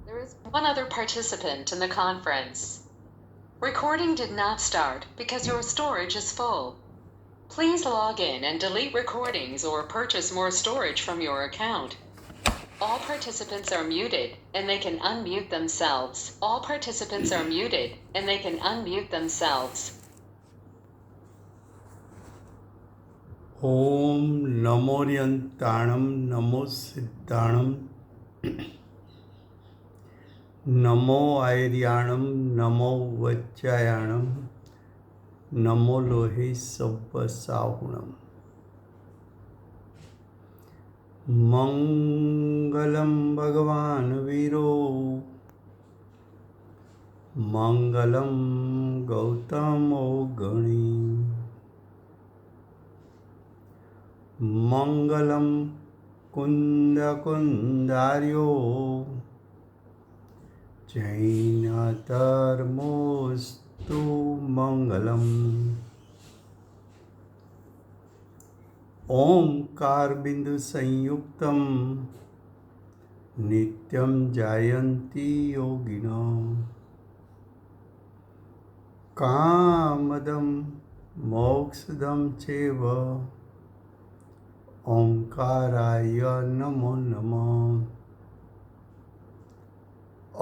There is one other participant in the conference. Recording did not start because your storage is full. Please log in and delete recordings or purchase more storage from your account. All participants are muted and they can unmute themselves. All participants are muted and they can unmute themselves. ओम नमोर्यंताणम नमो सिद्धाणम नमो आयर्याणम नमो वज्रायाणम नमो लोहे सव्व साहुणम मंगलम भगवान वीरो मंगलम गौतमो गणी मंगलम कुंद कुंदार्यो जैनधर्मोस्तु मंगलम। ओंकार बिंदु संयुक्तम नित्यं जायन्ति योगिनो कामदं मोक्षदं चैव ओंकाराय नमो नमः।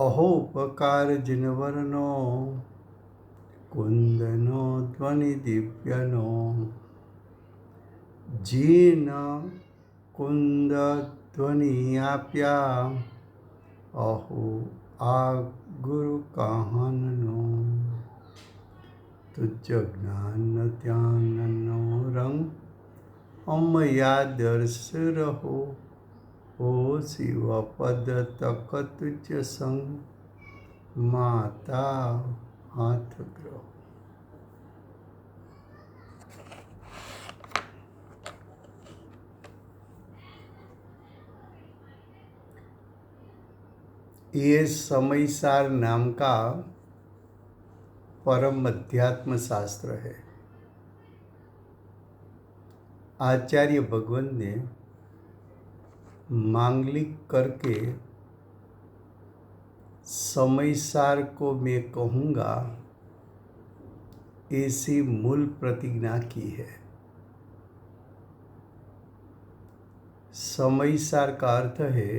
अहोपकार जिनवर्नो कुंदनो ध्वनि दिव्यनो जीन कुंद ध्वनि आप्या अहो आ गुरु कहनो तुझ ज्ञान ध्यानो रंग अमया दर्श रहो हो शिव पद तक तुझ संग माता हाथ ग्रहो। ये समयसार नाम का परम अध्यात्म शास्त्र है। आचार्य भगवान ने मांगलिक करके समयसार को मैं कहूँगा ऐसी मूल प्रतिज्ञा की है। समयसार का अर्थ है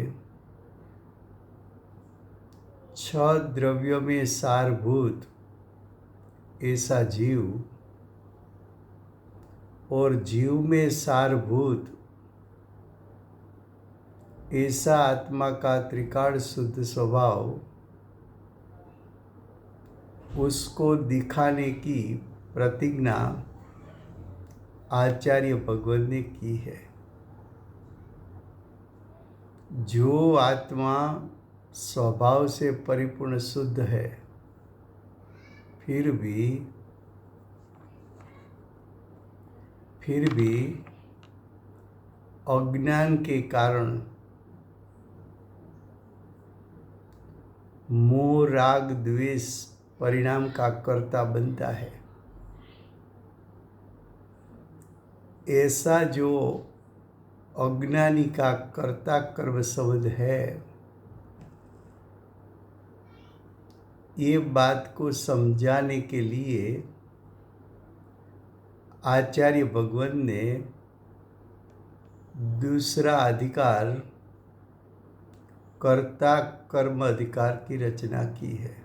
6 द्रव्यों में सारभूत ऐसा जीव और जीव में सारभूत ऐसा आत्मा का त्रिकाल शुद्ध स्वभाव, उसको दिखाने की प्रतिज्ञा आचार्य भगवान ने की है। जो आत्मा स्वभाव से परिपूर्ण शुद्ध है, फिर भी अज्ञान के कारण मोह राग द्वेष परिणाम का कर्ता बनता है। ऐसा जो अज्ञानी का कर्ता कर्म संबंध है, ये बात को समझाने के लिए आचार्य भगवान ने दूसरा अधिकार कर्ता कर्म अधिकार की रचना की है।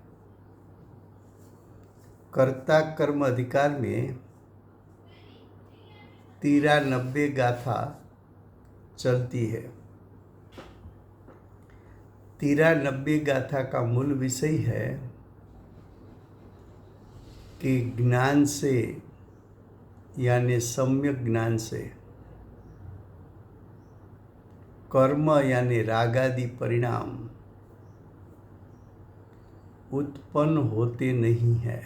कर्ता कर्म अधिकार में 93 गाथा चलती है। 93 गाथा का मूल विषय है कि ज्ञान से यानी सम्यक ज्ञान से कर्म यानी रागादि परिणाम उत्पन्न होते नहीं है।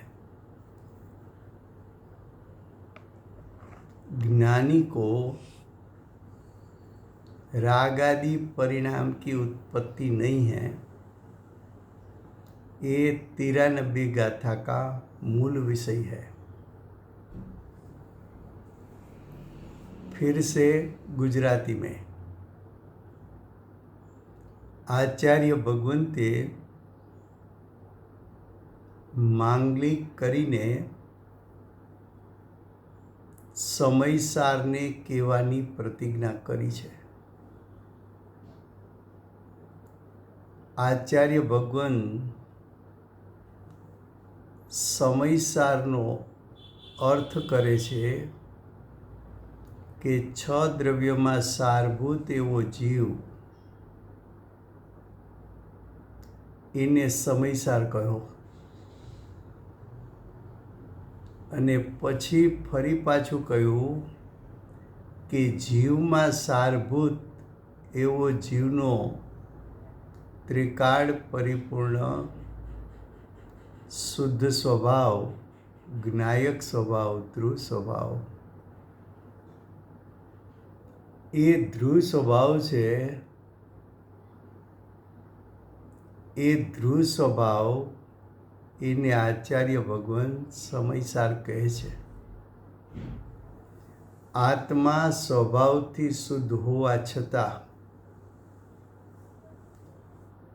ज्ञानी को रागादि परिणाम की उत्पत्ति नहीं है। ये 93 गाथा का मूल विषय है। फिर से गुजराती में आचार्य भगवंते માંગલિક કરીને સમયસારને કહેવાની પ્રતિજ્ઞા કરી છે. આચાર્ય ભગવાન સમયસારનો અર્થ કરે છે કે 6 દ્રવ્યમાં સારભૂત એવો જીવ એને સમયસાર કહ્યો. અને પછી ફરી પાછું કહ્યું કે જીવમાં સારભૂત એવો જીવનો ત્રિકાળ પરિપૂર્ણ શુદ્ધ સ્વભાવ, જ્ઞાયક સ્વભાવ, ધ્રુવ સ્વભાવ, એ ધ્રુવ સ્વભાવ છે. એ ધ્રુવ સ્વભાવ એને આચાર્ય ભગવાન સમયસાર કહે છે. આત્મા સ્વભાવથી શુદ્ધ હોવા છતાં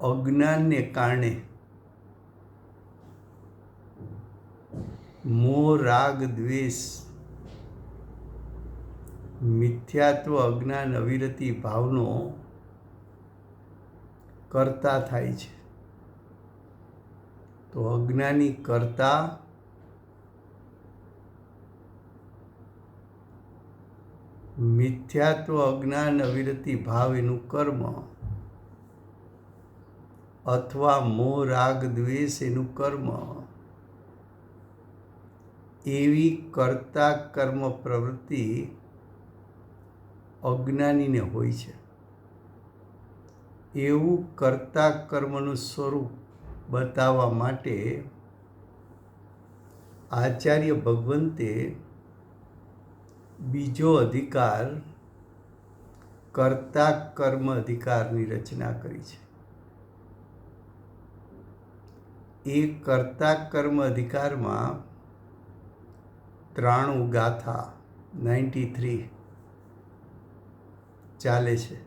અજ્ઞાનને કારણે મોહ, રાગ, દ્વેષ, મિથ્યાત્વ, અજ્ઞાન, અવિરતિ ભાવનો કર્તા થાય છે. તો અજ્ઞાની કર્તા, મિથ્યાત્વ, અજ્ઞાન, અવિરતિ ભાવ એનું કર્મ, અથવા મોહ, રાગ, દ્વેષ એનું કર્મ, એવી કર્તા કર્મ પ્રવૃત્તિ અજ્ઞાનીને હોય છે. એવું કર્તા કર્મનું સ્વરૂપ બતાવવા માટે આચાર્ય ભગવંતે બીજો અધિકાર, કર્તા કર્મ અધિકારની રચના કરી છે. એ કર્તા કર્મ અધિકારમાં 93 ગાથા 93 ચાલે છે.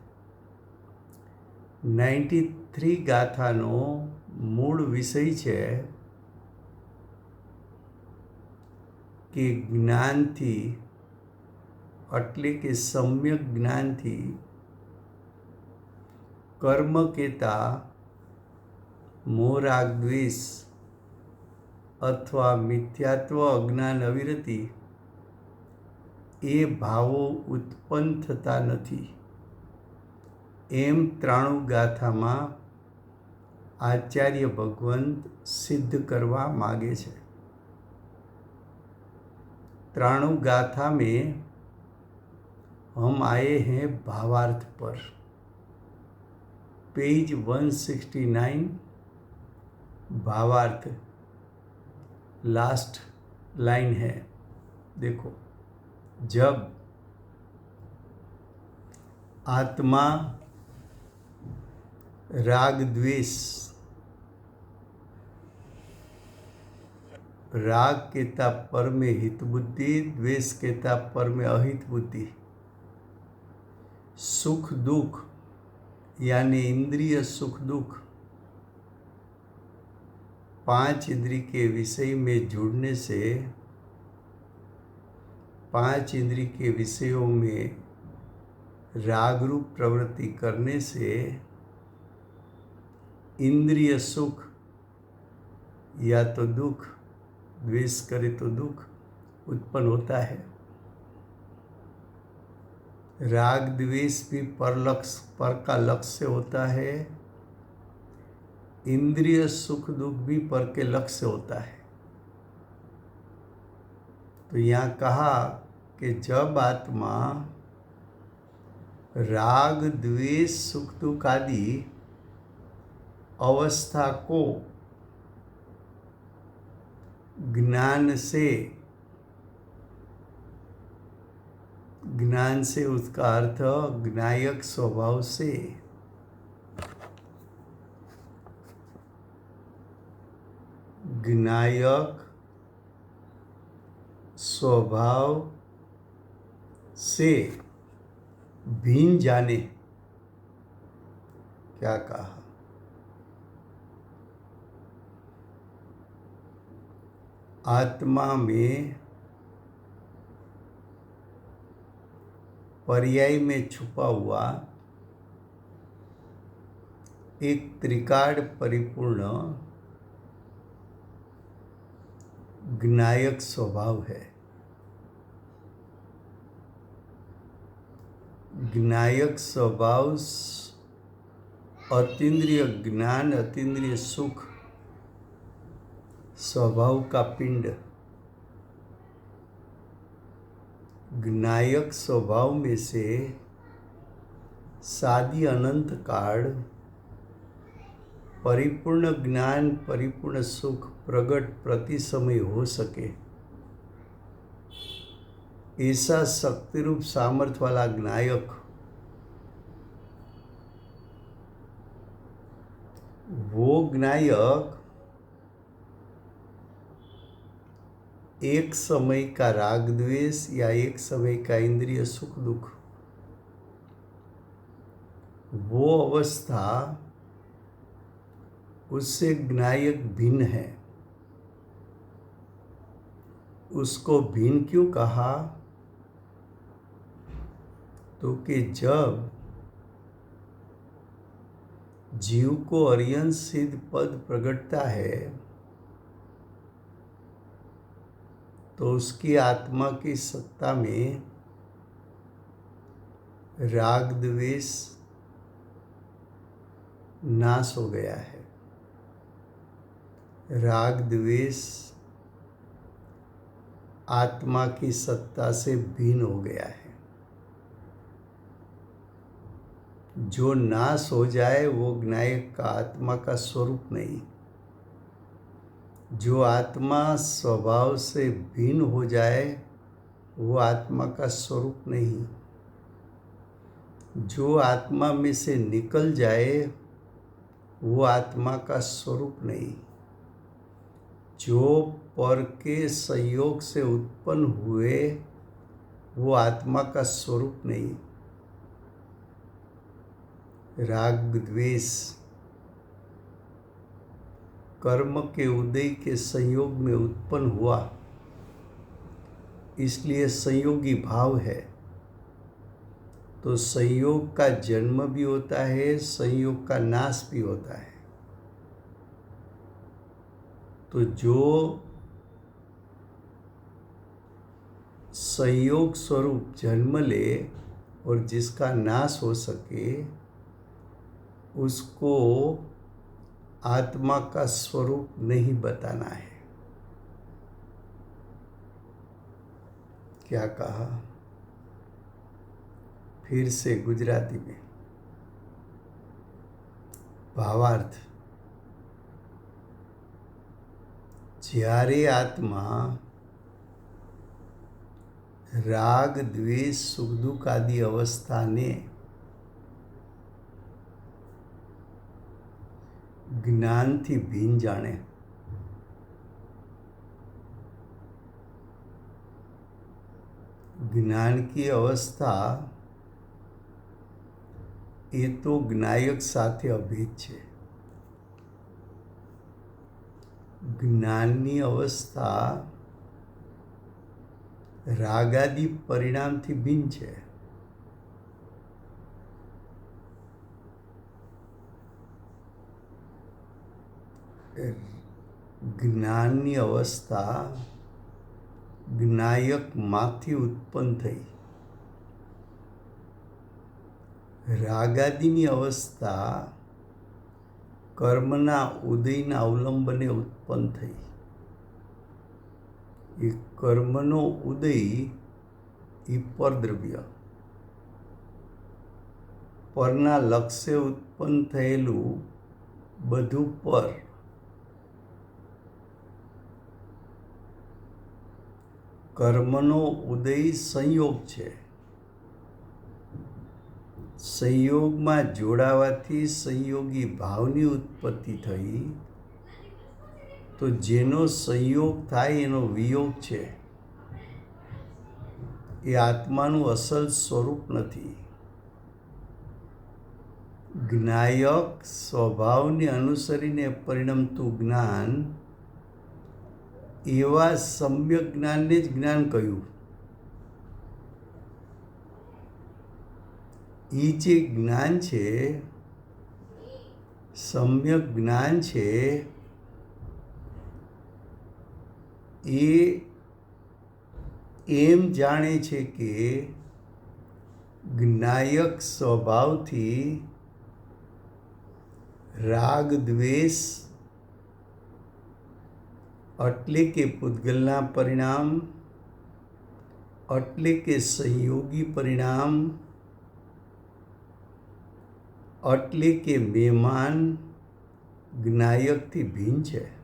93 ગાથાનો મૂળ વિષય છે કે જ્ઞાનથી, એટલે કે સમ્યક જ્ઞાનથી કર્મ કહેતા મોહ, રાગ, દ્વેષ અથવા મિથ્યાત્વ, અજ્ઞાન, અવિરતિ એ ભાવો ઉત્પન્ન થતા નથી. એમ 93 ગાથામાં આચાર્ય ભગવંત સિદ્ધ કરવા માગે છે. 93 गाथा में हम आए हैं भावार्थ पर. पेज 169 भावार्थ लास्ट लाइन है. देखो, जब आत्मा राग द्वेष, राग कहता पर में हित बुद्धि, द्वेष कहता पर में अहित बुद्धि, सुख दुख यानी इंद्रिय सुख दुख 5 इंद्रिय के विषय में जुड़ने से, 5 इंद्रिय के विषयों में राग रूप प्रवृत्ति करने से इंद्रिय सुख या तो दुख, द्वेष करे तो दुख उत्पन्न होता है. राग द्वेष भी पर का लक्ष्य होता है. इंद्रिय सुख दुख भी पर के लक्ष्य होता है. तो यहाँ कहा कि जब आत्मा राग द्वेष सुख दुख आदि अवस्था को ज्ञान से उसका अर्थ ज्ञायक स्वभाव से ज्ञायक स्वभाव से भिन्न जाने. क्या कहा? आत्मा में पर्याय में छुपा हुआ एक त्रिकाल परिपूर्ण ज्ञायक स्वभाव है। ज्ञायक स्वभाव अतीन्द्रिय ज्ञान, अतीन्द्रिय सुख, स्वभाव का पिंड। ज्ञायक स्वभाव में से सादी अनंत काल परिपूर्ण ज्ञान, परिपूर्ण सुख प्रगट प्रति समय हो सके, ऐसा शक्ति रूप सामर्थ्य वाला ज्ञायक वो ज्ञायक एक समय का राग द्वेष या एक समय का इंद्रिय सुख दुख, वो अवस्था उससे ज्ञायक भिन्न है। उसको भिन्न क्यों कहा? तो कि जब जीव को अर्यंत सिद्ध पद प्रगटता है तो उसकी आत्मा की सत्ता में राग द्वेष नाश हो गया है। राग द्वेष आत्मा की सत्ता से भिन्न हो गया है। जो नाश हो जाए वो ज्ञायक का आत्मा का स्वरूप नहीं। जो आत्मा स्वभाव से भिन्न हो जाए वो आत्मा का स्वरूप नहीं। जो आत्मा में से निकल जाए वो आत्मा का स्वरूप नहीं। जो पर के संयोग से उत्पन्न हुए वो आत्मा का स्वरूप नहीं। राग द्वेष कर्म के उदय के संयोग में उत्पन्न हुआ, इसलिए संयोगी भाव है। तो संयोग का जन्म भी होता है, संयोग का नाश भी होता है। तो जो संयोग स्वरूप जन्म ले और जिसका नाश हो सके, उसको आत्मा का स्वरूप नहीं बताना है। क्या कहा? फिर से गुजराती में भावार्थ। જ્યારે આત્મા રાગ દ્વેષ સુખ દુઃખ આદि અવસ્થાને જ્ઞાનથી ભિન્ન જાણે, જ્ઞાન की अवस्था એ તો જ્ઞાયક સાથે અભેદ છે। જ્ઞાનની અવસ્થા રાગાદિ પરિણામથી ભિન્ન છે। જ્ઞાનની અવસ્થા જ્ઞાયકમાંથી ઉત્પન્ન થઈ। રાગાદિની અવસ્થા કર્મના ઉદયના અવલંબને ઉત્પન્ન થઈ। એ કર્મનો ઉદય એ પરદ્રવ્ય, પરના લક્ષ્ય ઉત્પન્ન થયેલું બધું પર। કર્મનો ઉદય સંયોગ છે। સંયોગમાં જોડાવાથી સંયોગી ભાવની ઉત્પત્તિ થઈ। તો જેનો સંયોગ થાય એનો વિયોગ છે, એ આત્માનું અસલ સ્વરૂપ નથી। જ્ઞાયક સ્વભાવને અનુસરીને પરિણમતું જ્ઞાન એવા સમ્યક જ્ઞાનને જ જ્ઞાન કહ્યું. એ જે જ્ઞાન છે, સમ્યક જ્ઞાન છે, એ એમ જાણે છે કે જ્ઞાયક સ્વભાવથી રાગ દ્વેષ એટલે કે પૂતગલના પરિણામ, એટલે કે સંયોગી પરિણામ, એટલે કે મહેમાન જ્ઞાયકથી ભિન્ન છે.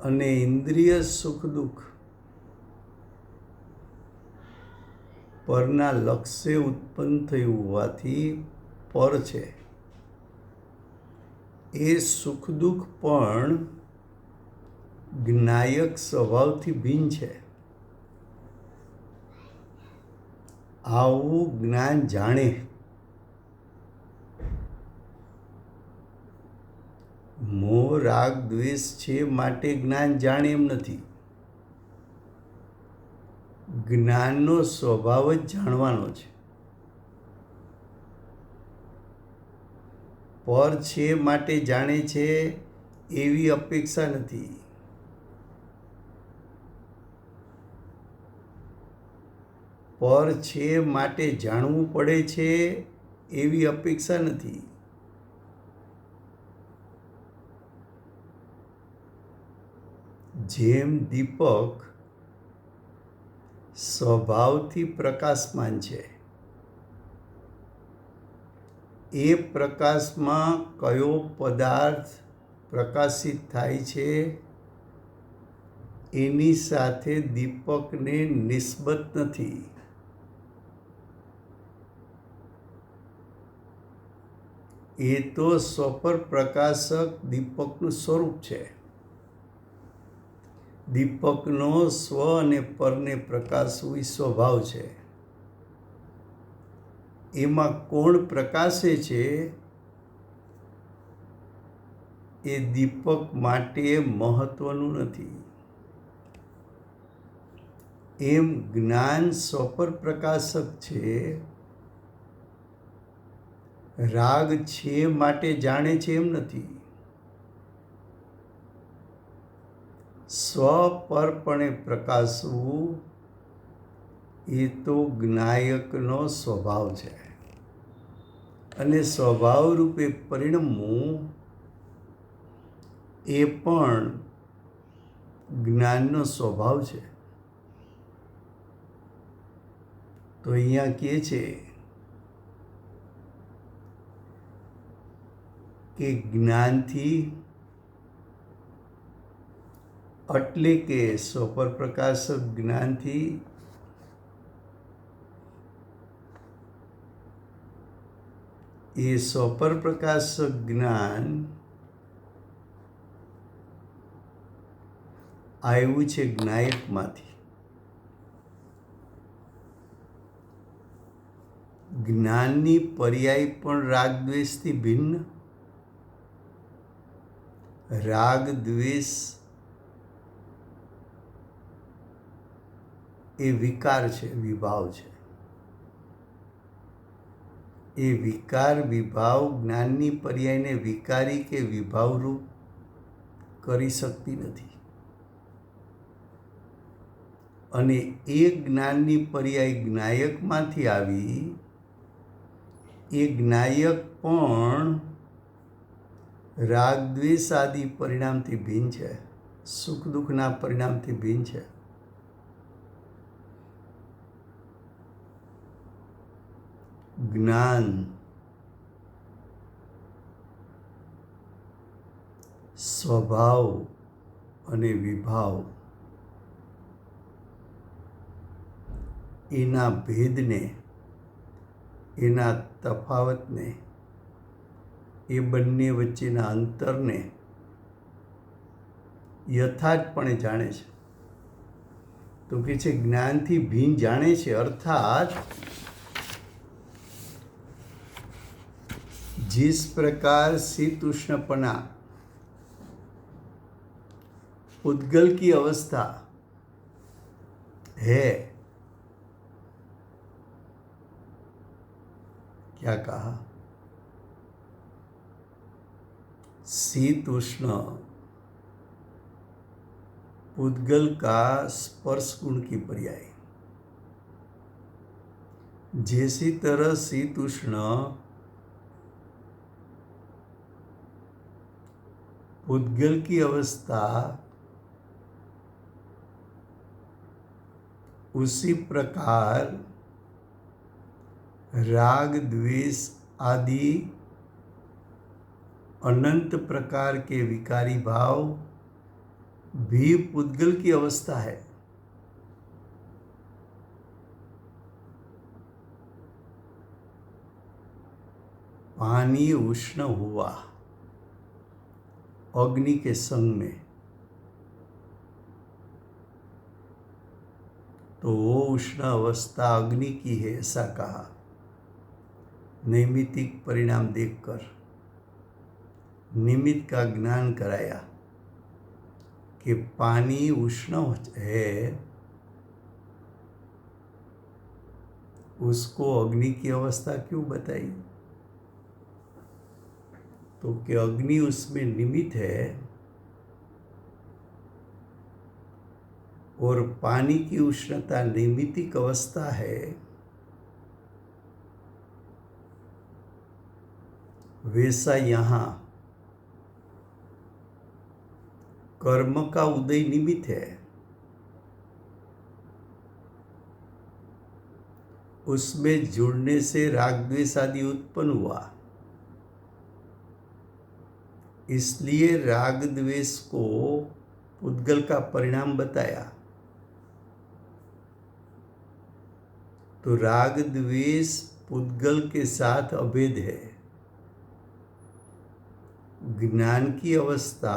અને ઇન્દ્રિય સુખ દુઃખ પરના લક્ષ્ય ઉત્પન્ન થયું હોવાથી પર છે. એ સુખ દુઃખ પણ જ્ઞાયક સ્વભાવથી ભિન્ન છે. આવું જ્ઞાન જાણે. મોહ રાગ દ્વેષ છે માટે જ્ઞાન જાણે એમ નથી. જ્ઞાનનો સ્વભાવ જ જાણવાનો છે. પર છે માટે જાણે છે એવી અપેક્ષા નથી. પર છે માટે જાણવું પડે છે એવી અપેક્ષા નથી. જેમ દીપક સ્વભાવથી પ્રકાશમાન છે, એ પ્રકાશમાં કયો પદાર્થ પ્રકાશિત થાય છે એની સાથે દીપકને નિસ્બત નથી. એ તો સ્વપર પ્રકાશક દીપકનું સ્વરૂપ છે. દીપકનો સ્વ અને પરને પ્રકાશવું એ સ્વભાવ છે. એમાં કોણ પ્રકાશે છે એ દીપક માટે મહત્વનું નથી. એમ જ્ઞાન સ્વપર પ્રકાશક છે. રાગ છે માટે જાણે છે એમ નથી. સ્વપરપણે પ્રકાશવું એ તો જ્ઞાયકનો સ્વભાવ છે. અને સ્વભાવ રૂપે પરિણમવું એ પણ જ્ઞાનનો સ્વભાવ છે. તો અહીંયા કહે છે કે જ્ઞાનથી એટલે કે સ્વપર પ્રકાશક જ્ઞાનથી એ સ્વપર પ્રકાશક જ્ઞાન આવ્યું છે જ્ઞાયકમાંથી. જ્ઞાનની પર્યાય પણ રાગ દ્વેષથી ભિન્ન. રાગ દ્વેષ એ વિકાર છે, વિભાવ છે. એ વિકાર વિભાવ જ્ઞાનની પર્યાયને વિકારી કે વિભાવરૂપ કરી શકતી નથી. અને એ જ્ઞાનની પર્યાય જ્ઞાયકમાંથી આવી. એ જ્ઞાયક પણ રાગ દ્વેષ આદિ પરિણામથી ભિન્ન છે, સુખ દુઃખના પરિણામથી ભિન્ન છે. જ્ઞાન સ્વભાવ અને વિભાવ એના ભેદને, એના તફાવતને, એ બંને વચ્ચેના અંતરને યથાર્થપણે જાણે છે. તો કે છે જ્ઞાનથી ભિન્ન જાણે છે, અર્થાત जिस प्रकार शीत उष्णपना पुद्गल की अवस्था है। क्या कहा? शीत उष्ण पुद्गल का स्पर्श गुण की पर्याय। जैसी तरह शीत उष्ण पुद्गल की अवस्था, उसी प्रकार राग द्वेष आदि अनंत प्रकार के विकारी भाव भी पुद्गल की अवस्था है। पानी उष्ण हुआ अग्नि के संग में, तो वो उष्ण अवस्था अग्नि की है, ऐसा कहा। नैमित्तिक परिणाम देखकर निमित्त का ज्ञान कराया कि पानी उष्ण है, उसको अग्नि की अवस्था क्यों बताई? तो कि अग्नि उसमें निमित्त है और पानी की उष्णता नैमित्तिक अवस्था है। वैसा यहाँ कर्म का उदय निमित्त है, उसमें जुड़ने से राग द्वेष आदि उत्पन्न हुआ, इसलिए राग द्वेष को पुद्गल का परिणाम बताया। तो राग द्वेष पुद्गल के साथ अभेद है। ज्ञान की अवस्था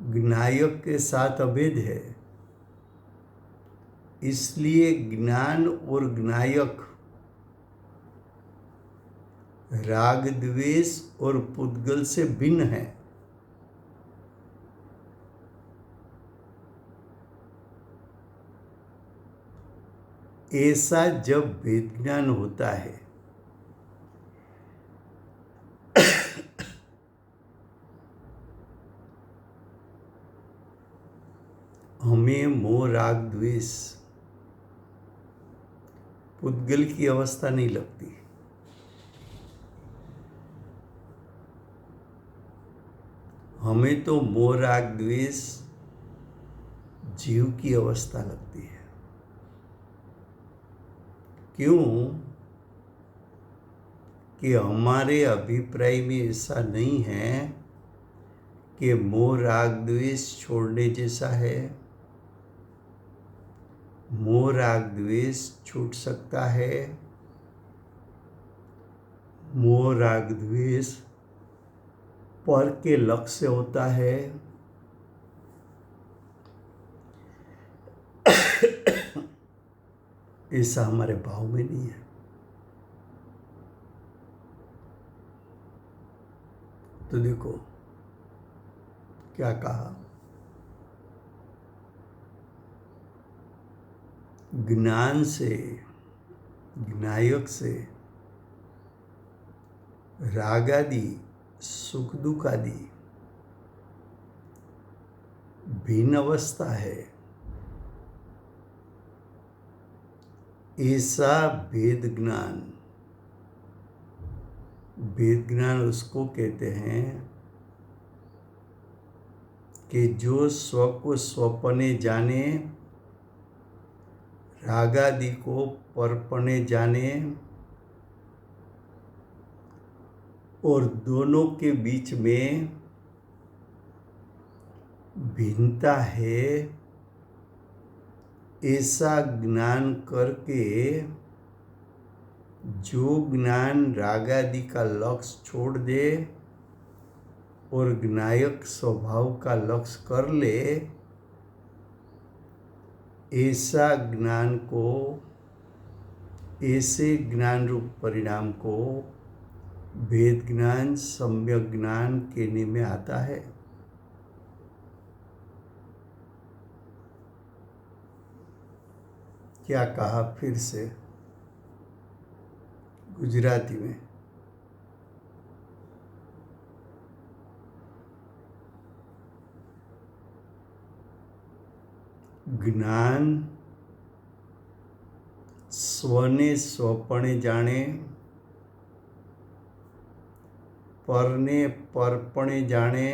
ज्ञायक के साथ अभेद है, इसलिए ज्ञान और ज्ञायक राग द्वेष और पुद्गल से भिन्न है। ऐसा जब भेद ज्ञान होता है हमें मोह राग द्वेष पुद्गल की अवस्था नहीं लगती। हमें तो मोह राग द्वेष जीव की अवस्था लगती है। क्यों? कि हमारे अभिप्राय में ऐसा नहीं है कि मोह राग द्वेष छोड़ने जैसा है। मोह राग द्वेष छूट सकता है। मोह राग द्वेष पर के लक्ष्य होता है। ऐसा हमारे भाव में नहीं है। तो देखो क्या कहा, ज्ञान से ज्ञायक से राग आदि सुख दुख आदि भिन्न अवस्था है। ऐसा भेद ज्ञान उसको कहते हैं कि जो स्व को स्वपने जाने, रागादि को परपने जाने और दोनों के बीच में भिन्नता है, ऐसा ज्ञान करके जो ज्ञान रागादि का लक्ष्य छोड़ दे और ज्ञायक स्वभाव का लक्ष्य कर ले, ऐसा ज्ञान को, ऐसे ज्ञान रूप परिणाम को भेद ज्ञान सम्यक ज्ञान कहने में आता है। क्या कहा फिर से गुजराती में? જ્ઞાન સ્વને સ્વપણે જાણે, પરને પરપણે જાણે,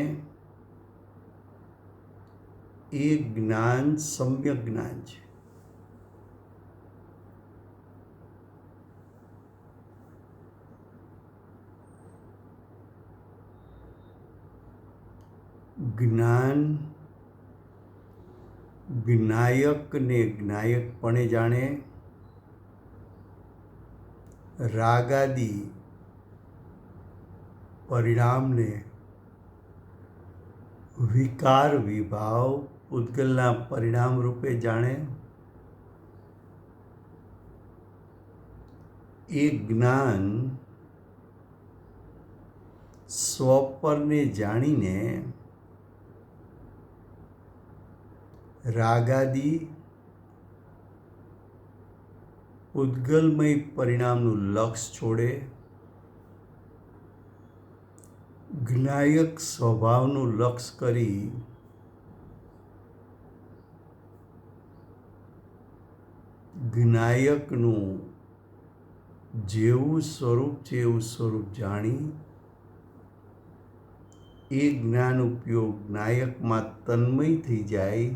એ જ્ઞાન સમ્યક જ્ઞાન છે. જ્ઞાન જ્ઞાયકને જ્ઞાયકપણે જાણે, રાગાદી પરિણામને વિકાર વિભાવ પૂતગલના પરિણામ રૂપે જાણે, એ જ્ઞાન સ્વપરને જાણીને રાગાદી પૂતગલમય પરિણામનું લક્ષ છોડે, જ્ઞાયક સ્વભાવનું લક્ષ કરી જ્ઞાયકનું જેવું સ્વરૂપ છે એવું સ્વરૂપ જાણી એ જ્ઞાન ઉપયોગ જ્ઞાયકમાં તન્મય થઈ જાય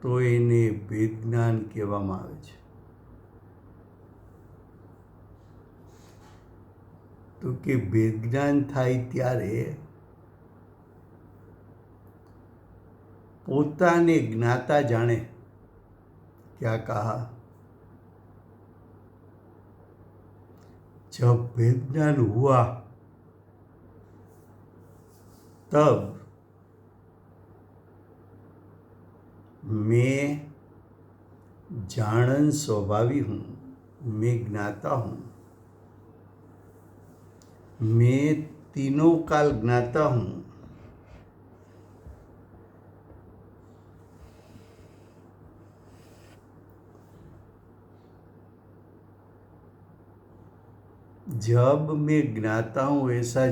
તો એને ભેદ જ્ઞાન કહેવામાં આવે છે. તો કે ભેદ જ્ઞાન થાય ત્યારે પોતાને જ્ઞાતા જાણે. क्या कहा? जब भेद ज्ञान हुआ तब मैं जानन स्वभावी हूँ, मैं ज्ञाता हूँ, मैं तीनों काल ज्ञाता हूँ. जब मैं ज्ञाता हूँ ऐसा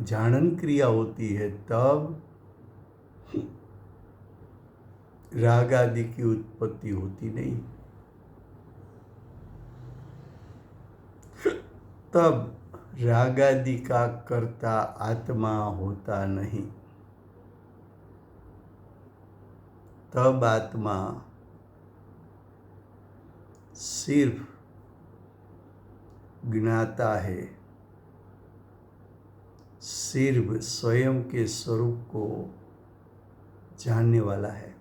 जानन क्रिया होती है तब राग आदि की उत्पत्ति होती नहीं. तब राग आदि का कर्ता आत्मा होता नहीं. तब आत्मा सिर्फ ज्ञाता है, सिर्फ स्वयं के स्वरूप को जानने वाला है.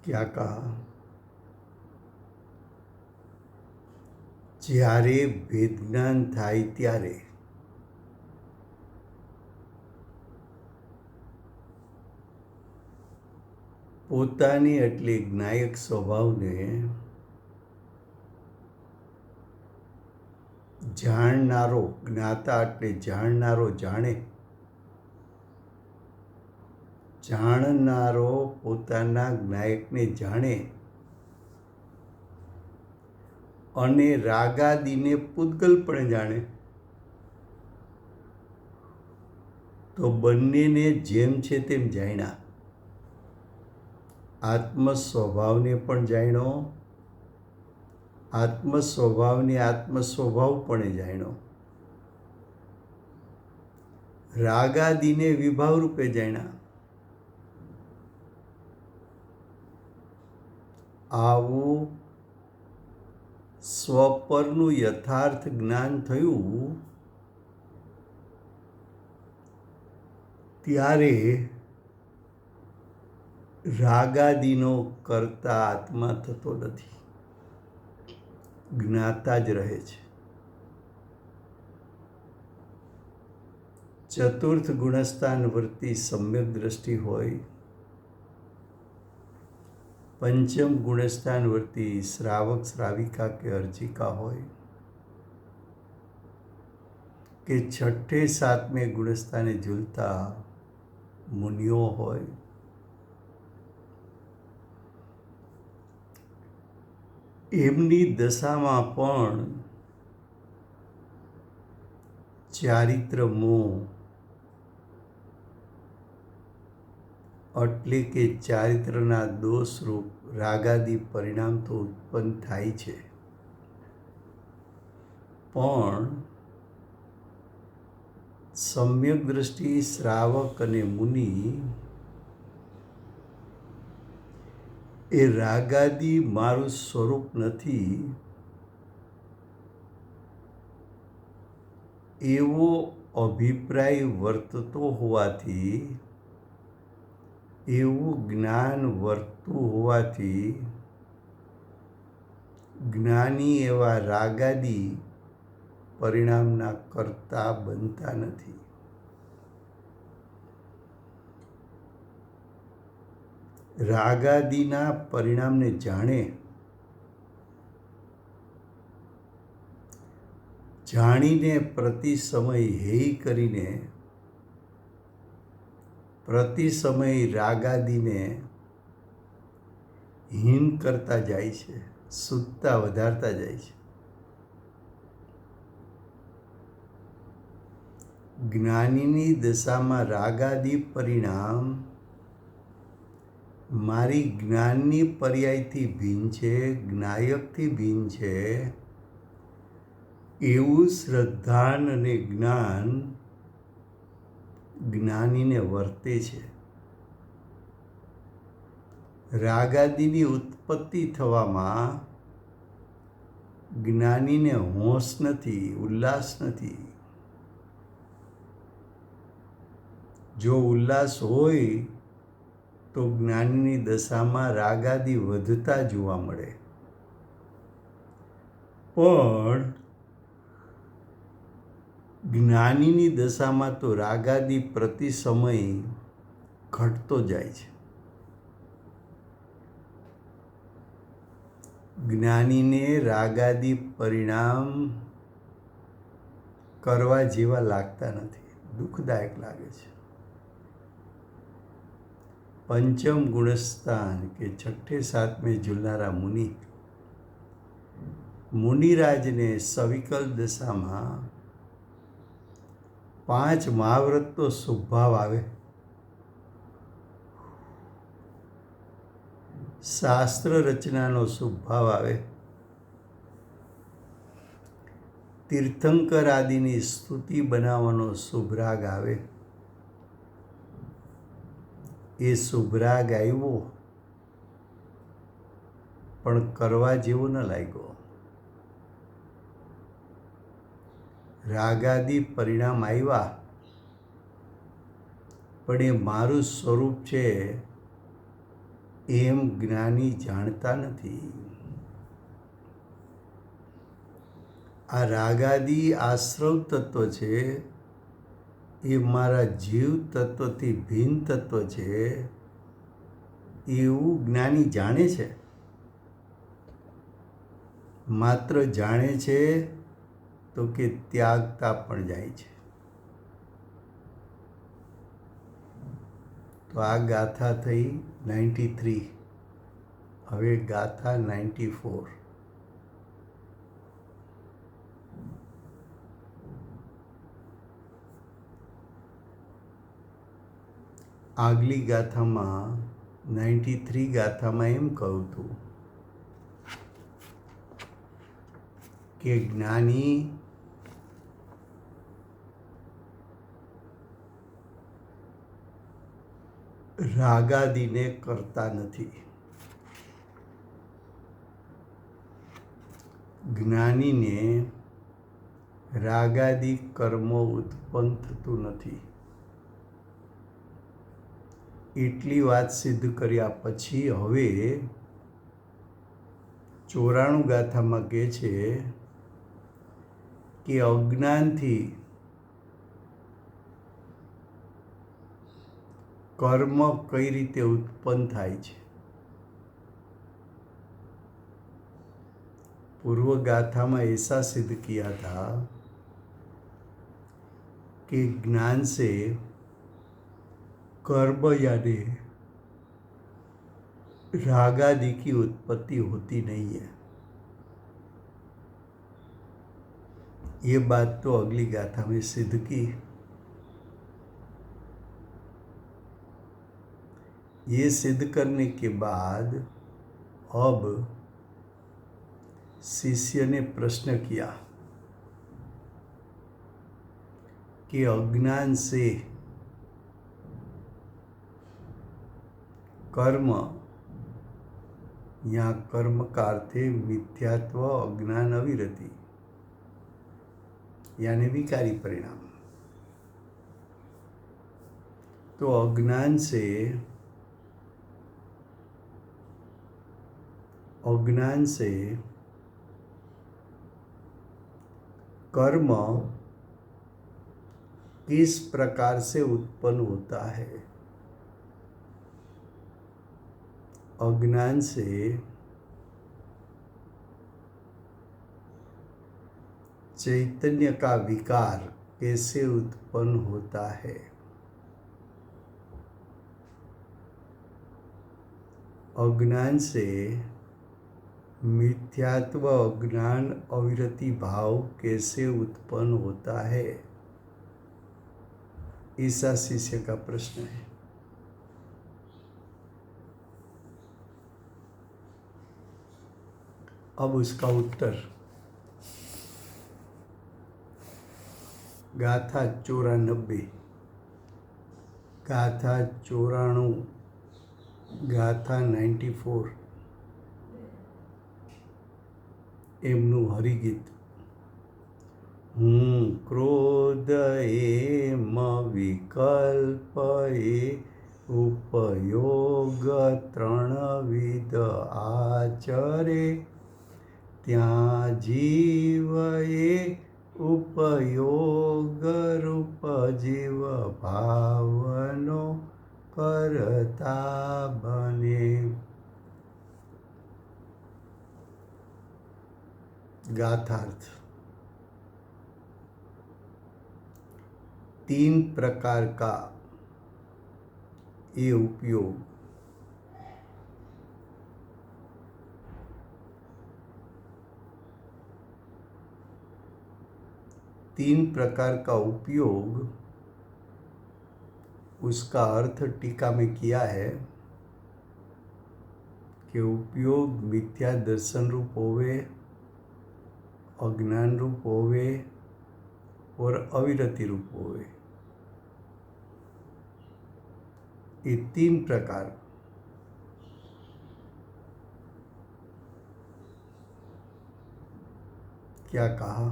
क्या कहा? જ્યારે ભેદ જ્ઞાન થાય ત્યારે પોતાની એટલે જ્ઞાયક સ્વભાવને જાણનારો, જ્ઞાતા એટલે જાણનારો જાણે, જાણનારો પોતાના જ્ઞાયકને જાણે અને રાગાદીને પૂતગલપણે જાણે તો બંનેને જેમ છે તેમ જાણ્યા. આત્મ સ્વભાવને પણ જાણ્યો, આત્મ સ્વભાવને આત્મ સ્વભાવપણે જાણ્યો, રાગાદીને વિભાવ રૂપે જાણ્યા. આવું સ્વપરનું યથાર્થ જ્ઞાન થયું ત્યારે રાગાદીનો કરતા આત્મા થતો નથી, જ્ઞાતા જ રહે છે. ચતુર્થ ગુણસ્થાન વર્તી સમ્યક દ્રષ્ટિ હોય, પંચમ ગુણસ્થાન વર્તી શ્રાવક શ્રાવિકા કે અર્ચિકા હોય, કે છઠ્ઠે સાતમે ગુણસ્થાને ઝૂલતા મુનિઓ હોય, એમની દશામાં પણ ચારિત્ર મોહ એટલે કે ચારિત્રના દોષરૂપ રાગાદી પરિણામ તો ઉત્પન્ન થાય છે, પણ સમ્યક દ્રષ્ટિ શ્રાવક અને મુનિ એ રાગાદી મારું સ્વરૂપ નથી એવો અભિપ્રાય વર્તતો હોવાથી, એવું જ્ઞાન વર્તતું હોવાથી જ્ઞાની એવા રાગાદી પરિણામના કર્તા બનતા નથી. રાગાદિના પરિણામને જાણીને પ્રતિ સમય હેય કરીને પ્રતિ સમય રાગાદિને હીન કરતા જાય છે, શુદ્ધતા વધારતા જાય છે. જ્ઞાનીની દશામાં રાગાદિ પરિણામ મારી જ્ઞાનની પર્યાયથી ભિન્ન છે, જ્ઞાયકથી ભિન્ન છે, એવું શ્રદ્ધાન અને જ્ઞાન જ્ઞાનીને વર્તે છે. રાગાદિની ઉત્પત્તિ થવામાં જ્ઞાનીને હોશ નથી, ઉલ્લાસ નથી. જો ઉલ્લાસ હોય તો જ્ઞાનીની દશામાં રાગાદિ વધતા જોવા મળે, પણ જ્ઞાનીની દશામાં તો રાગાદિ પ્રતિ સમય ઘટતો જાય છે. જ્ઞાનીને રાગાદિ પરિણામ કરવા જેવા લાગતા નથી, દુઃખદાયક લાગે છે. પંચમ ગુણસ્થાન કે છઠ્ઠે સાતમે ઝૂલનારા મુનિરાજને સવિકલ દશામાં 5 મહાવ્રતનો શુભભાવ આવે, શાસ્ત્ર રચનાનો શુભભાવ આવે, તીર્થંકર આદિની સ્તુતિ બનાવવાનો શુભરાગ આવે. એ શુભરાગ આવ્યો પણ કરવા જેવો ન લાગ્યો. રાગાદિ પરિણામ આવ્યા પણ એ મારું સ્વરૂપ છે એમ જ્ઞાની જાણતા નથી. આ રાગાદિ આશ્રવ તત્વ છે, એ મારા જીવ તત્વથી ભિન્ન તત્વ છે એવું જ્ઞાની જાણે છે. માત્ર જાણે છે તો કે ત્યાગતા પણ જાય છે. તો આ ગાથા થઈ 93. હવે ગાથા 94. આગલી ગાથામાં 93 ગાથામાં એમ કહું હતું કે જ્ઞાની રાગાદિને કરતા નથી. જ્ઞાનીને રાગાદિ કર્મો ઉત્પન્ન થતું નથી. એટલી વાત સિદ્ધ કર્યા પછી હવે 94 ગાથામાં કહે છે કે અજ્ઞાનથી કર્મ કઈ રીતે ઉત્પન્ન થાય છે. पूर्व गाथा में ऐसा सिद्ध किया था कि ज्ञान से कर्म यानी राग आदि की उत्पत्ति होती नहीं है। ये बात तो अगली गाथा में सिद्ध की। ये सिद्ध करने के बाद अब शिष्य ने प्रश्न किया कि अज्ञान से कर्म, यहाँ कर्म का अर्थ है मिथ्यात्व, अज्ञान, अविरति यानी विकारी परिणाम। तो अज्ञान से कर्म किस प्रकार से उत्पन्न होता है? अज्ञान से चैतन्य का विकार कैसे उत्पन्न होता है? अज्ञान से मिथ्यात्व, अज्ञान, अविरति भाव कैसे उत्पन्न होता है? ऐसा शिष्य का प्रश्न है। अब उसका उत्तर गाथा 94, गाथा 94, ગાથા 94 એમનું હરિગીત। હું ક્રોધ એમ વિકલ્પ એ उपयोग ત્રણવિધ આચરે, ત્યાં જીવ એ उपयोग રૂપ જીવ ભાવનો કરતા બને। गाथार्थ। 3 प्रकार का ये उपयोग, तीन प्रकार का उपयोग, उसका अर्थ टीका में किया है कि उपयोग मिथ्या दर्शन रूप होवे, अज्ञान रूप होवे और अविरति रूप होवे। ये 3 प्रकार क्या कहा?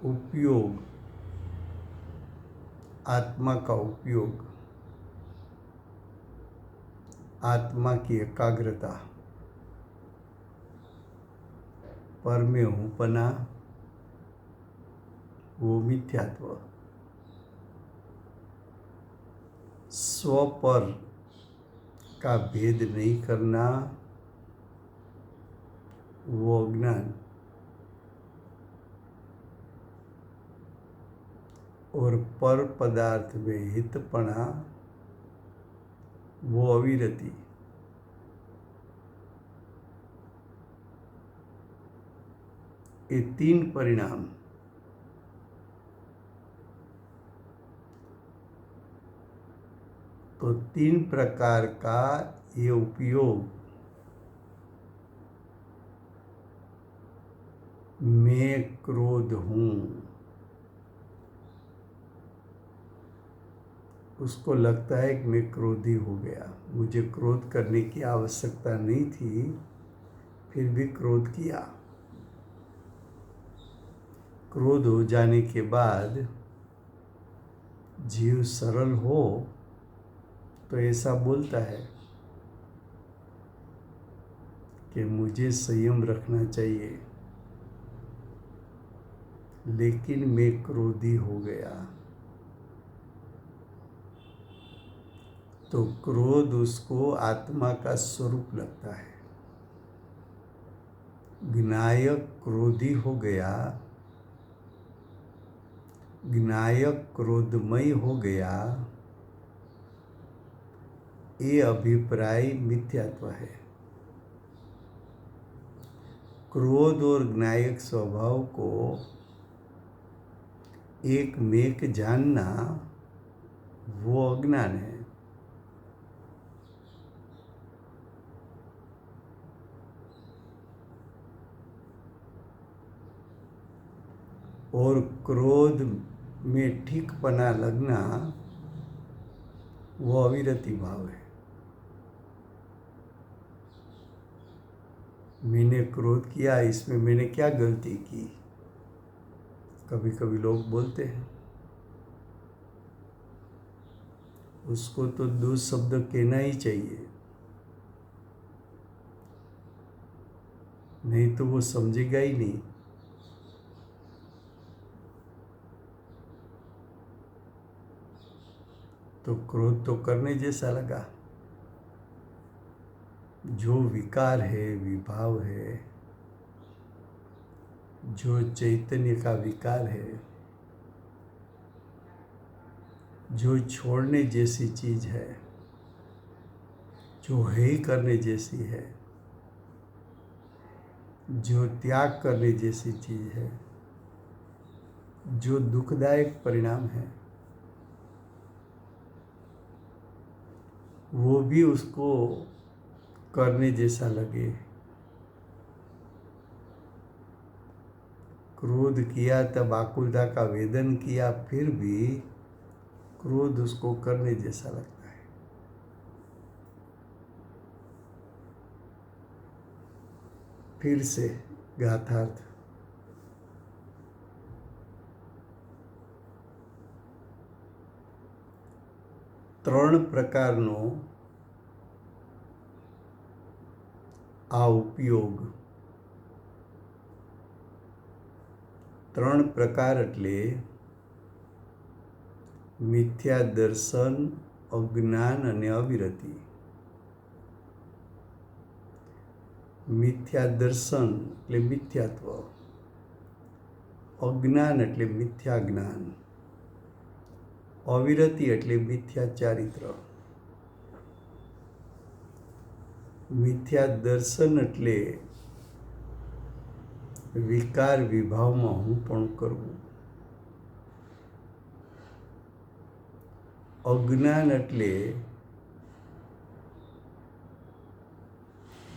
उपयोग, आत्मा का उपयोग, आत्मा की एकाग्रता, पर में हूँपना, वो मिथ्यात्व, स्व पर का भेद नहीं करना, वो अज्ञान, और पर पदार्थ में हितपना, वो अविरति। ये 3 परिणाम तो 3 प्रकार का ये उपयोग मैं क्रोध हूँ। उसको लगता है कि मैं क्रोधी हो गया, मुझे क्रोध करने की आवश्यकता नहीं थी, फिर भी क्रोध किया। क्रोध हो जाने के बाद जीव सरल हो तो ऐसा बोलता है कि मुझे संयम रखना चाहिए, लेकिन मैं क्रोधी हो गया। तो क्रोध उसको आत्मा का स्वरूप लगता है, ज्ञायक क्रोधी हो गया, ज्ञायक क्रोधमय हो गया, ये अभिप्राय मिथ्यात्व है। क्रोध और ज्ञायक स्वभाव को एक में जानना वो अज्ञान है। और क्रोध में ठीकपना लगना वो अविरति भाव है। मैंने क्रोध किया, इसमें मैंने क्या गलती की, कभी कभी लोग बोलते हैं। उसको तो 2 शब्द कहना ही चाहिए, नहीं तो वो समझेगा ही नहीं। तो क्रोध तो करने जैसा लगा। जो विकार है, विभाव है, जो चैतन्य का विकार है, जो छोड़ने जैसी चीज है, जो है ही करने जैसी है, जो त्याग करने जैसी चीज है, जो दुखदायक परिणाम है, वो भी उसको करने जैसा लगे। क्रोध किया तब आकुलता का वेदन किया, फिर भी क्रोध उसको करने जैसा लगता है। फिर से गाथार्थ। ત્રણ પ્રકારનો આ ઉપયોગ, 3 પ્રકાર એટલે મિથ્યા દર્શન, અજ્ઞાન અને અવિરતિ. મિથ્યા દર્શન એટલે મિથ્યાત્વ, અજ્ઞાન એટલે મિથ્યા જ્ઞાન, અવિરતિ એટલે મિથ્યા ચારિત્ર. મિથ્યા દર્શન એટલે વિકાર વિભાવમાં હું પણ કરવું. અજ્ઞાન એટલે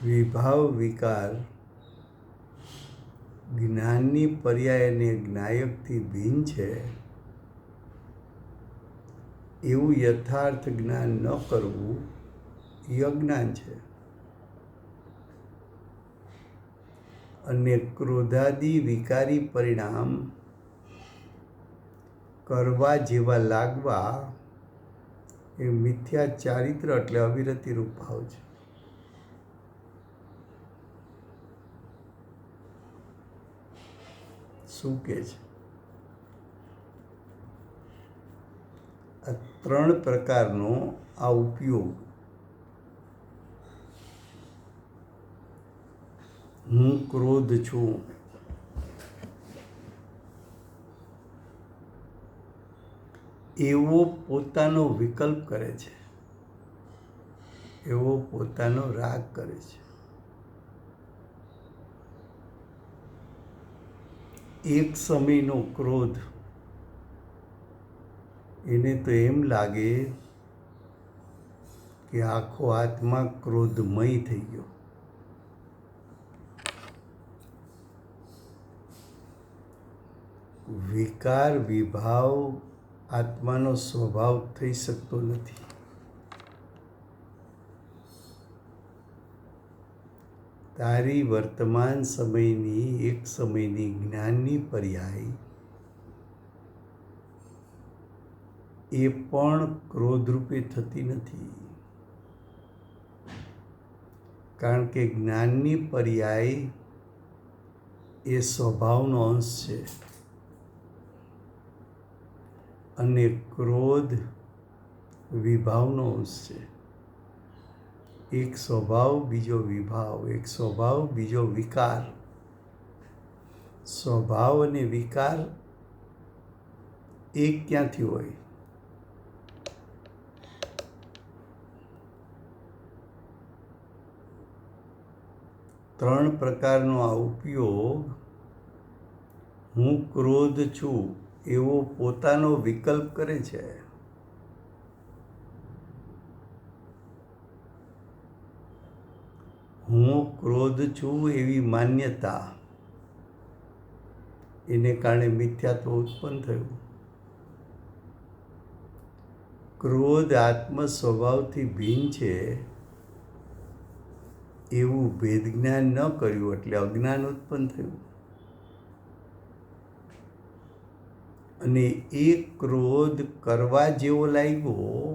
વિભાવ વિકાર જ્ઞાનની પર્યાય અને જ્ઞાયકથી ભિન્ન છે એવું યથાર્થ જ્ઞાન ન કરવું એ અજ્ઞાન છે. અને ક્રોધાદિ વિકારી પરિણામ કરવા જેવા લાગવા એ મિથ્યા ચારિત્ર એટલે અવિરતિ રૂપ ભાવ છે. શું કે છે? આ 3 પ્રકારનો આ ઉપયોગ હું ક્રોધ છું, એવો પોતાનો વિકલ્પ કરે છે, એવો પોતાનો રાગ કરે છે. એક સમયનો ક્રોધ એને તો એમ લાગે કે આખો આત્મા ક્રોધમય થઈ ગયો. વિકાર વિભાવ આત્માનો સ્વભાવ થઈ શકતો નથી. તારી વર્તમાન સમયની એક સમયની જ્ઞાનની પર્યાય એ પણ ક્રોધરૂપે થતી નથી. કારણ કે જ્ઞાનની પર્યાય એ સ્વભાવનો અંશ છે અને ક્રોધ વિભાવનો અંશ છે. એક સ્વભાવ બીજો વિભાવ, એક સ્વભાવ બીજો વિકાર. સ્વભાવ અને વિકાર એક ક્યાંથી હોય? ત્રણ પ્રકારનો આ ઉપયોગ હું ક્રોધ છું એવો પોતાનો વિકલ્પ કરે છે. હું ક્રોધ છું એવી માન્યતા, એને કારણે મિથ્યાત્વ ઉત્પન્ન થયું. ક્રોધ આત્મ સ્વભાવથી ભિન્ન છે એવું ભેદ જ્ઞાન ન કર્યું એટલે અજ્ઞાન ઉત્પન્ન થયું. અને એ ક્રોધ કરવા જેવો લાગ્યો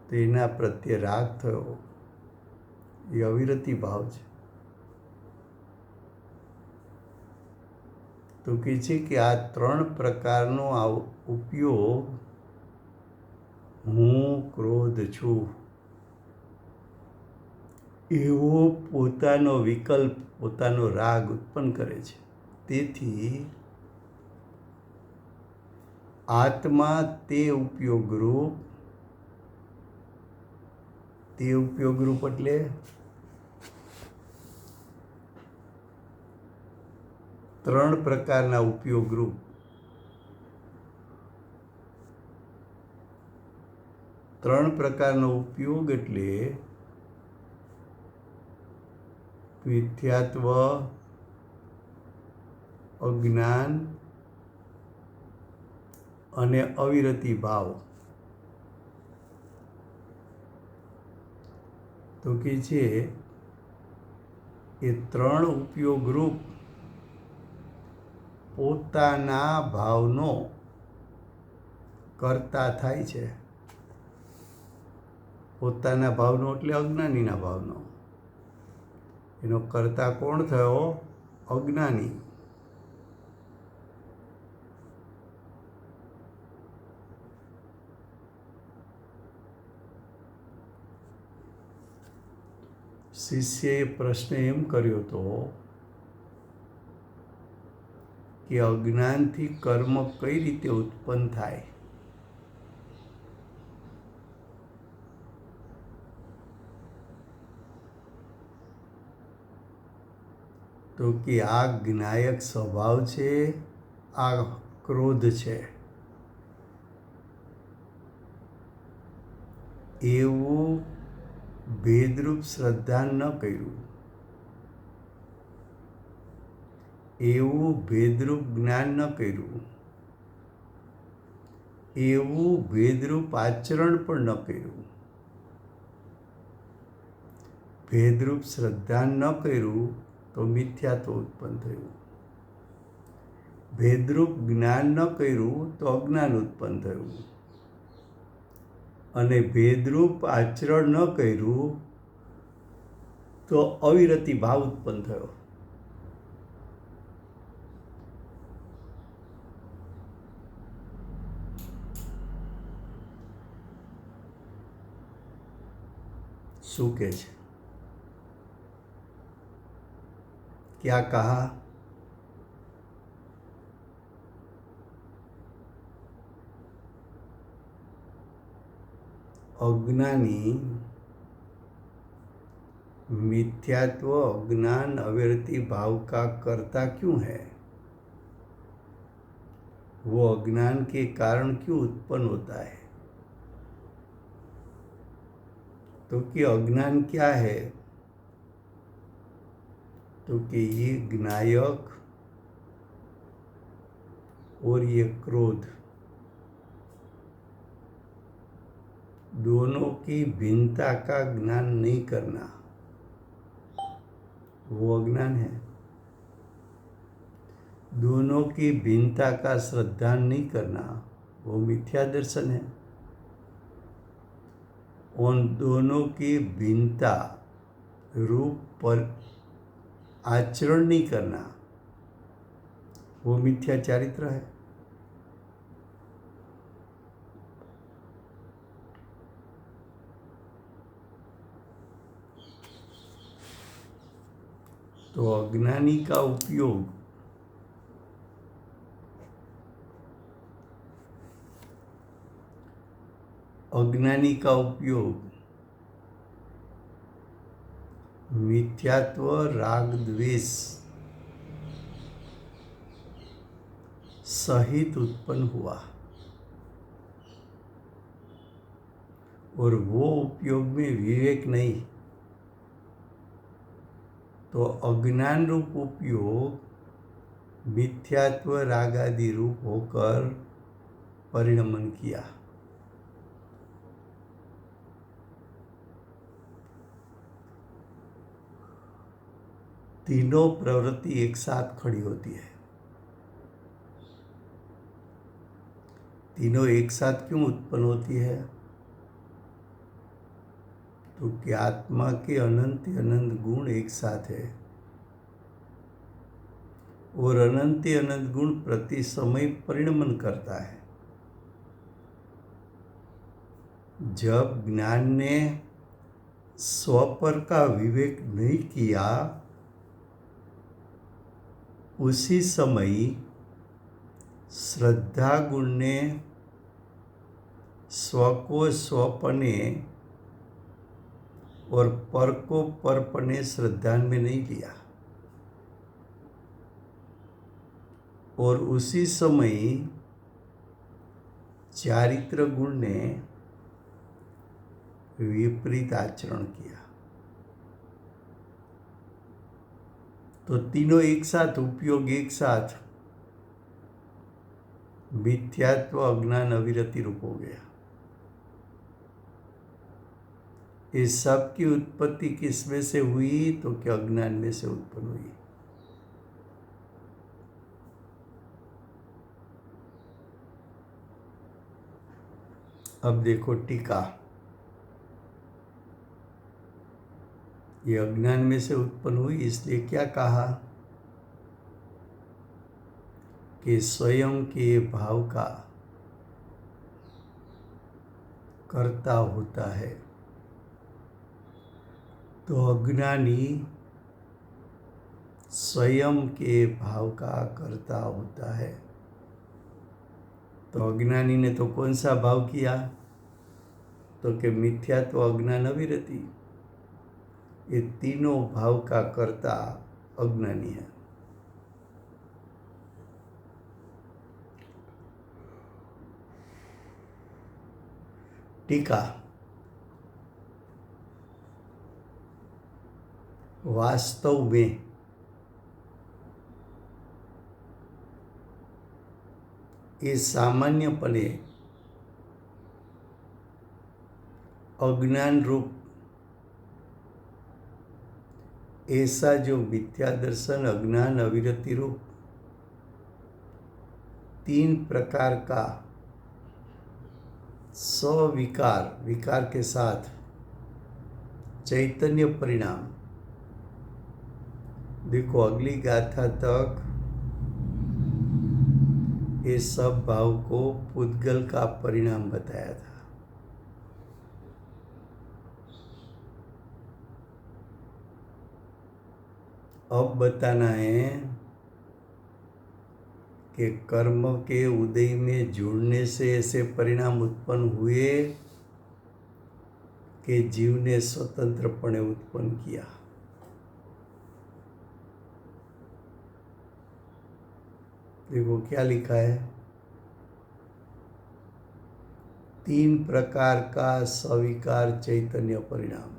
તો એના પ્રત્યે રાગ થયો. એ અવિરતી ભાવ છે. તો કહે છે કે આ ત્રણ પ્રકારનો આ ઉપયોગ હું ક્રોધ છું એવો પોતાનો વિકલ્પ, પોતાનો રાગ ઉત્પન્ન કરે છે. તેથી આત્મા તે ઉપયોગરૂપ એટલે ત્રણ પ્રકારના ઉપયોગરૂપ. ત્રણ પ્રકારનો ઉપયોગ એટલે મિથ્યાત્વ, અજ્ઞાન અને અવિરતી ભાવ. તો કે છે એ ત્રણ ઉપયોગરૂપ પોતાના ભાવનો કર્તા થાય છે. પોતાના ભાવનો એટલે અજ્ઞાનીના ભાવનો. એનો કર્તા કોણ થયો? અજ્ઞાની. શિષ્યએ પ્રશ્ન એમ કર્યો હતો કે અજ્ઞાનથી કર્મ કઈ રીતે ઉત્પન્ન થાય? તો કે આ જ્ઞાયક સ્વભાવ છે, આ ક્રોધ છે, એવું ભેદરૂપ શ્રદ્ધા ન કર્યું, એવું ભેદરૂપ જ્ઞાન ન કર્યું, એવું ભેદરૂપ આચરણ પણ ન કર્યું. ભેદરૂપ શ્રદ્ધા ન કર્યું તો મિથ્યાત્વ ઉત્પન્ન થયું. ભેદરૂપ જ્ઞાન ન કર્યું તો અજ્ઞાન ઉત્પન્ન થયું. અને ભેદરૂપ આચરણ ન કર્યું તો અવિરતી ભાવ ઉત્પન્ન થયો. શું કહે છે? क्या कहा? अज्ञानी मिथ्यात्व, अज्ञान, अविरति भाव का कर्ता क्यों है? वो अज्ञान के कारण क्यों उत्पन्न होता है? तो कि अज्ञान क्या है? तो कि ये ज्ञायक और ये क्रोध दोनों की भिन्नता का ज्ञान नहीं करना, वो अज्ञान है. दोनों की भिन्नता का श्रद्धा नहीं करना, वो मिथ्या दर्शन है. उन दोनों की भिन्नता रूप पर आचरण नहीं करना, वो मिथ्या चारित्र है. तो अज्ञानी का उपयोग मिथ्यात्व राग द्वेष सहित उत्पन्न हुआ और वो उपयोग में विवेक नहीं, तो अज्ञान रूप उपयोग मिथ्यात्व रागादि रूप होकर परिणमन किया। तीनों प्रवृत्ति एक साथ खड़ी होती है। तीनों एक साथ क्यों उत्पन्न होती है? तो कि आत्मा के अनंत अनंत गुण एक साथ है और अनंत अनंत गुण प्रति समय परिणमन करता है। जब ज्ञान ने स्वपर का विवेक नहीं किया, उसी समय श्रद्धा गुण ने स्व को स्वपने और पर को परपने श्रद्धा में नहीं लिया, और उसी समय चारित्र गुण ने विपरीत आचरण किया। तो तीनों एक साथ, उपयोग एक साथ, मिथ्यात्व अज्ञान अविरति रूप हो गया। इस सब की उत्पत्ति किस में से हुई? तो क्या अज्ञान में से उत्पन्न हुई। अब देखो टीका। ये अज्ञान में से उत्पन्न हुई, इसलिए क्या कहा कि स्वयं के भाव का कर्ता होता है। तो अज्ञानी स्वयं के भाव का कर्ता होता है। तो अज्ञानी ने तो कौन सा भाव किया? तो कि मिथ्यात्व अज्ञान अविरति, ये तीनों भाव का कर्ता अज्ञानी है। टीका। वास्तव में ये सामान्यपणे अज्ञान रूप ऐसा जो मिथ्या दर्शन अज्ञान अविरति रूप तीन प्रकार का स्विकार, विकार के साथ चैतन्य परिणाम। देखो अगली गाथा तक ये सब भाव को पुद्गल का परिणाम बताया था। अब बताना है कि कर्म के उदय में जुड़ने से ऐसे परिणाम उत्पन्न हुए कि जीव ने स्वतंत्रपणे उत्पन्न किया। देखो क्या लिखा है, तीन प्रकार का स्विकार चैतन्य परिणाम।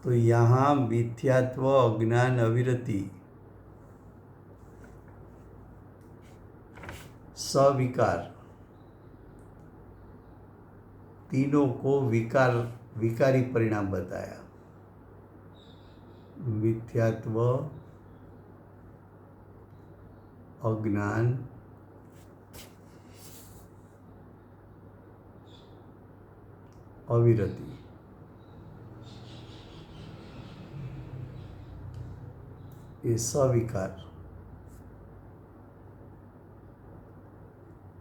तो यहाँ मिथ्यात्व अज्ञान अविरति स्विकार, तीनों को विकारी परिणाम बताया। मिथ्यात्व अज्ञान अविरति, ये स्विकार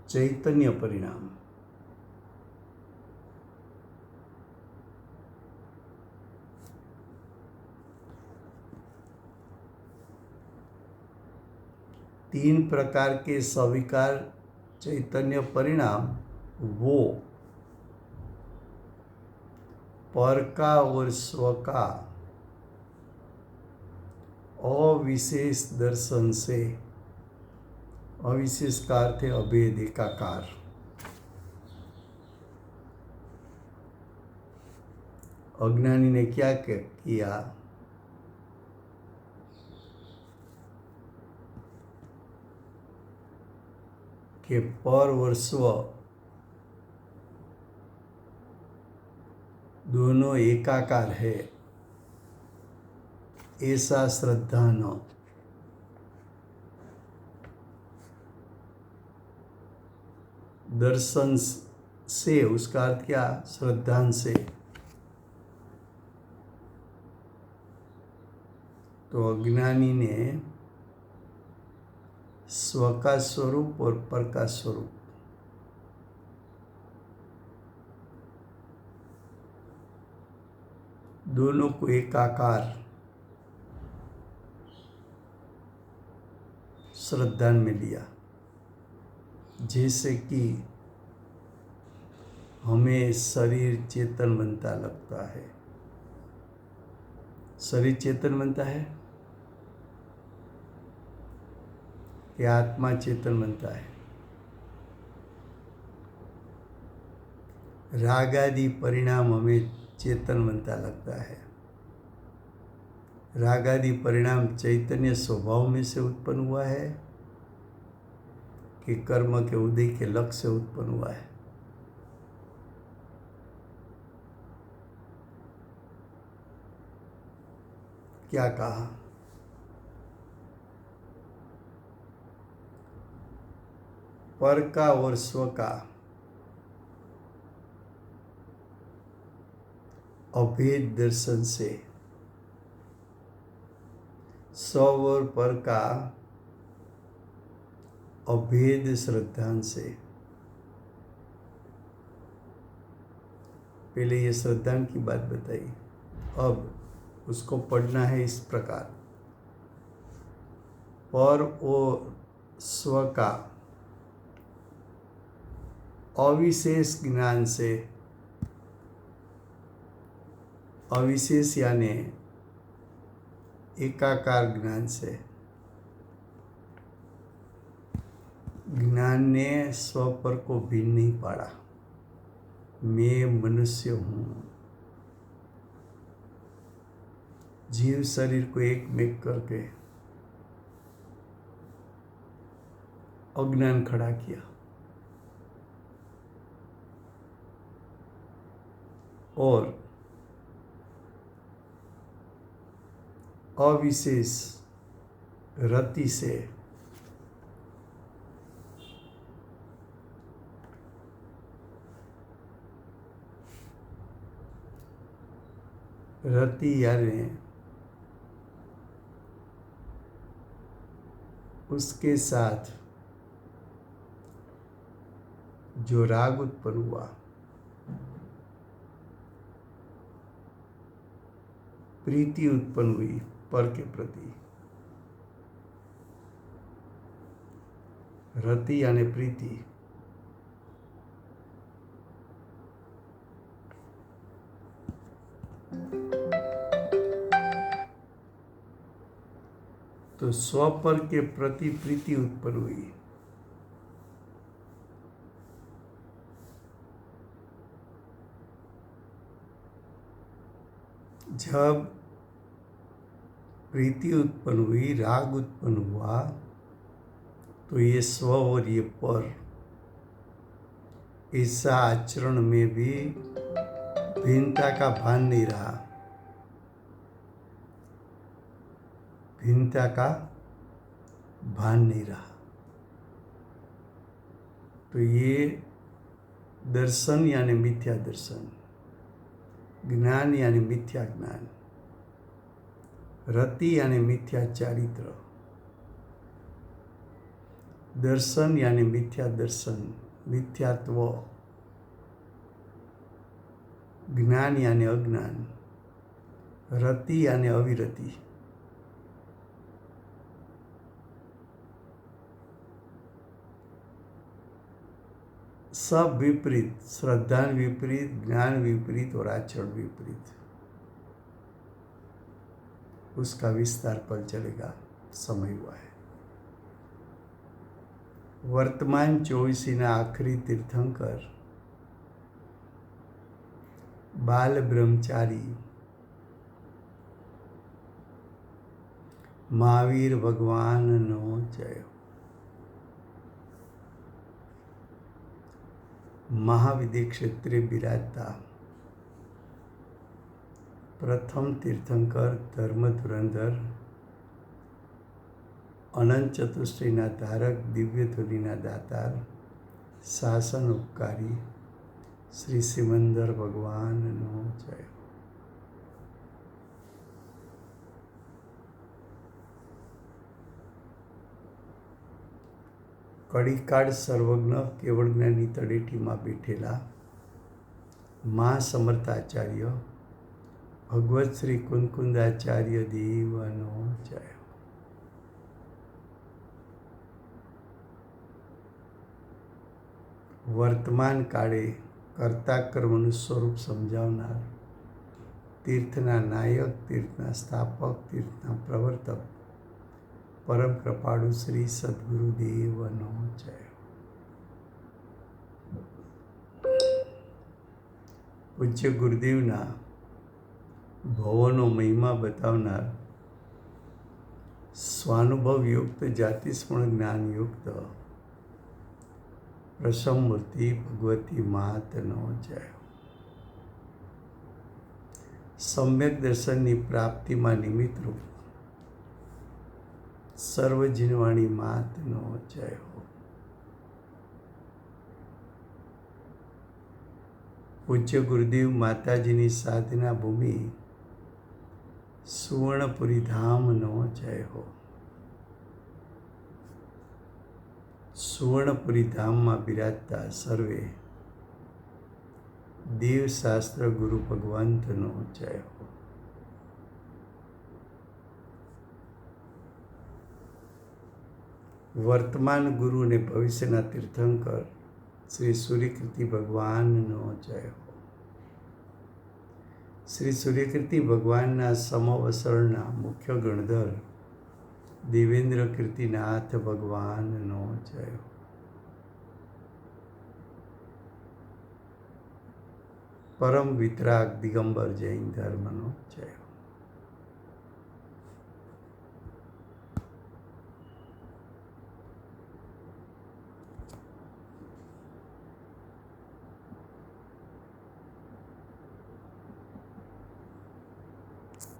चैतन्य परिणाम। तीन प्रकार के स्वीकार चैतन्य परिणाम वो पर का और स्व का अविशेष दर्शन से, अविशेष का अर्थ है अभेद एकाकार, अज्ञानी ने क्या किया? कि पर और स्व दोनों एकाकार है ऐसा श्रद्धा न, दर्शन से, उसका अर्थ क्या? श्रद्धान से। तो अज्ञानी ने स्व का स्वरूप और पर का स्वरूप दोनों को एकाकार श्रद्धा में लिया, जैसे कि हमें शरीर चेतन बनता लगता है। शरीर चेतन बनता है कि आत्मा चेतन बनता है? राग आदि परिणाम हमें चेतन बनता लगता है। राग आदि परिणाम चैतन्य स्वभाव में से उत्पन्न हुआ है कि कर्म के उदय के लक्ष्य से उत्पन्न हुआ है? क्या कहा? पर का और स्व का अभेद दर्शन से, स्व और पर का अभेद श्रद्धान से। पहले ये श्रद्धान की बात बताई, अब उसको पढ़ना है इस प्रकार। पर और स्व का अविशेष ज्ञान से, अविशेष यानी एकाकार ज्ञान से, ज्ञान ने स्व पर को भिन्न नहीं पाड़ा। मैं मनुष्य हूँ, जीव शरीर को एक में करके अज्ञान खड़ा किया और अविशेष रति से रति यानी उसके साथ जो राग उत्पन्न हुआ, प्रीति उत्पन्न हुई पर के प्रति। रति यानी प्रीति, तो स्व पर के प्रति प्रीति उत्पन्न हुई। जब प्रीति उत्पन्न हुई, राग उत्पन्न हुआ, तो ये स्व और ये पर, इस आचरण में भी भिन्नता का भान नहीं रहा, भिन्नता का भान नहीं रहा। तो ये दर्शन यानी मिथ्या दर्शन, ज्ञान यानी मिथ्या ज्ञान, रति यानी मिथ्या चारित्र, दर्शन यानी मिथ्या दर्शन, मिथ्यात्व, ज्ञान यानी अज्ञान, रति यानी अविरति। सब विपरीत, श्रद्धा विपरीत, ज्ञान विपरीत और आचरण विपरीत, उसका विस्तार कल चलेगा, समय हुआ है। वर्तमान 24 आखिरी तीर्थंकर बाल ब्रह्मचारी महावीर भगवानનો જય। મહાવિદ્ય ક્ષેત્રે બિરાજતા પ્રથમ તીર્થંકર ધર્મ ધુરંધર અનંત ચતુષ્ટયના ધારક દિવ્ય ધુરીના દાતાર શાસન ઉપકારી શ્રી સિમંદર ભગવાનનો જય। કડીકાળ સર્વજ્ઞ કેવળ જ્ઞાની તળેટીમાં બેઠેલા મા સમર્થાચાર્ય ભગવત શ્રી કુંદકુંદાચાર્ય દેવનો જય। વર્તમાન કાળે કર્તા કર્મનું સ્વરૂપ સમજાવનાર તીર્થના નાયક, તીર્થના સ્થાપક, તીર્થના પ્રવર્તક પરમ કૃપાળુ શ્રી સદગુરુદેવનો જય। પૂજ્ય ગુરુદેવના ભવોનો મહિમા બતાવનાર સ્વાનુભવ યુક્ત, જાતિસ્મરણ જ્ઞાનયુક્ત પ્રસમમૂર્તિ ભગવતી માતનો જય। સમ્યક દર્શનની પ્રાપ્તિમાં નિમિત્તરૂપ સર્વજીનવાણી માતનો જય હો। પૂજ્ય ગુરુદેવ માતાજીની સાધના ભૂમિ સુવર્ણપુરી ધામનો જય હો। સુવર્ણપુરી ધામમાં બિરાજતા સર્વે દેવશાસ્ત્ર ગુરુ ભગવંતનો જય હો। વર્તમાન ગુરુ અને ભવિષ્યના તીર્થંકર શ્રી સૂર્યકીર્તિ ભગવાનનો જય હો। શ્રી સૂર્યકીર્તિ ભગવાનના સમવસરણના મુખ્ય ગણધર દેવેન્દ્ર કીર્તિનાથ ભગવાનનો જય હો। પરમ વિતરાગ દિગંબર જૈન ધર્મનો જય હો।